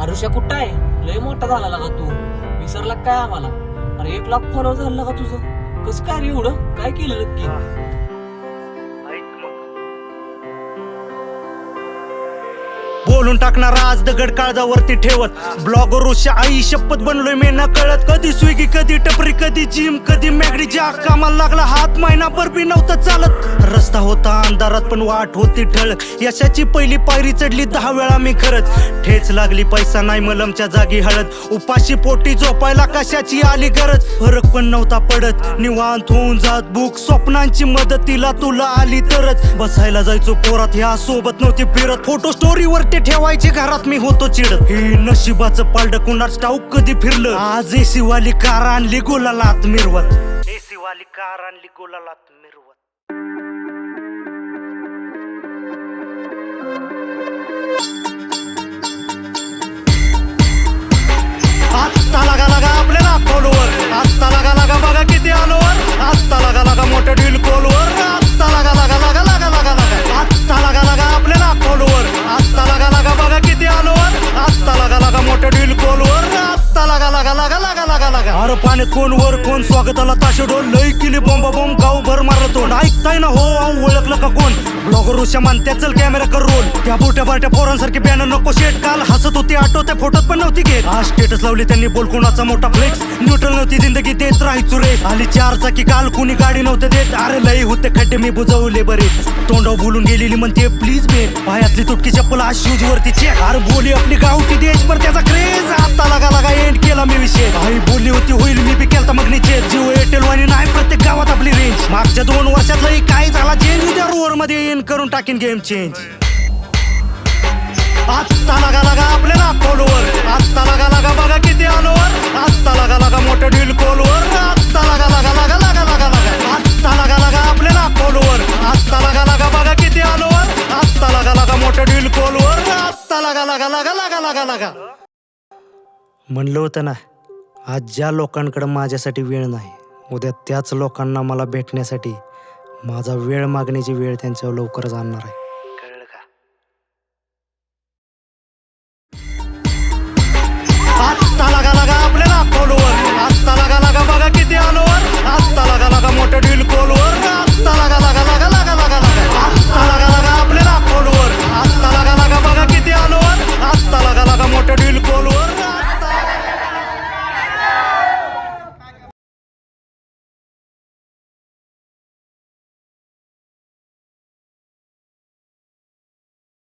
आरुष्या कुठं आहे? लय मोठा झाला का तू? विसरला काय आम्हाला? अरे 1 लाख फॉलोअर झाला का तुझं? कसं काय रे एवढं? काय केलं नक्की? बोलून टाकणार आज दगड काळजावरती ठेवत ब्लॉगर ऋषा आई शपथ बनलोय मी ना कळत कधी स्विगी कधी टपरी कधी जिम कधी मॅगडी ज्या कामाला लागला हात महिनाभर बी नव्हतं चालत रस्ता होता अंधारात पण वाट होती ठळक यशाची पहिली पायरी चढली 10 वेळा मी खरंच ठेच लागली पैसा नाही मलमच्या जागी हळद उपाशी पोटी झोपायला कशाची आली गरज फरक पण नव्हता पडत निवांत होऊन जात बुक स्वप्नांची मदतीला तुला आली तरच बसायला जायचो पोरात ह्या सोबत नव्हती फिरत फोटो स्टोरीवर ते ठेवायचे घरात मी होतो चिडत हे नशिबाचं पालड कुणाच ठाऊक कधी फिरलं आज एसी वाली कार आणली गुलालात मिरवत एसी वाली कार आणली गुलालात मिरवत आत्ता लागा लागा आपल्याला खोलवर आत्ता लागा लागा बघा किती आलोवर आत्ता लागा लागा मोठं डील खोलवर आत्ता लागा लागा लागा लागा लागा लागा आत्ता लागा लागा आपल्याला खोलवर आत्ता लागा लागा बघा किती आलोवर आत्ता लागा लागा मोठं डील खोलवर आत्ता लागा लागा लागा लागा लागा लागा अरे पाण्यात कोण वर कोण स्वागताला ताशे डोल लई केली बॉम्बा बॉम्ब गाव भर मारलं तोंड ऐकताय ना हो ओळखलं का कोण ब्लॉगर ऋषा मानत्या चल कॅमेरा कर रोल त्या बोट्या बाट्या पोरांसारखी बॅनर नको शेट काल हसत होती आठव त्या फोटोत पण नव्हती घेत आज स्टेटस लावली त्यांनी बोल कोणाचा मोठा फ्लेक्स न्यूट्रल नव्हती जिंदगी देत राहायचो रेस आली 4 चाकी काल कुणी गाडी नव्हते देत अरे लई होते खड्डे मी बुजवले बरेच तोंडाव बोलून गेलेली म्हणते प्लीज बेट पायातली तुटकी चप्पल आज शूज वरती चेक अरे बोली आपली गावठी देश पर त्याचा क्रेज आता लागा लागा एंड केला मी विषय आई बोलली होती होईल मी बी केलता मग निचे जिओ एअरटेल वाणी नाही प्रत्येक गावात आपली रेंज मागच्या 2 वर्षात लई काय झाला चेंज उद्या रोअर मध्ये इन करून टाकीन गेम चेंज आत्ता लागा लागा आपल्याला खोलवर आत्ता लागा लागा बघा किती आलोवर आत्ता लागा लागा मोठं डील खोलवर आत्ता लागा लागा लागा लागा लागा लागा आत्ता लागा लागा आपल्याला खोलवर आत्ता लागा लागा बघा किती आलोवर आत्ता लागा लागा मोठं डील खोलवर आत्ता लागा लागा लागा लागा लागा लागा म्हणलं होतं ना आज ज्या लोकांकडे माझ्यासाठी वेळ नाही उद्या त्याच लोकांना मला भेटण्यासाठी माझा वेळ मागण्याची वेळ त्यांच्यावर लवकरच आणणार आहे कळलं का आत्ता लागा लागा आपल्याला खोलवर आत्ता लागा लागा बघा किती आलो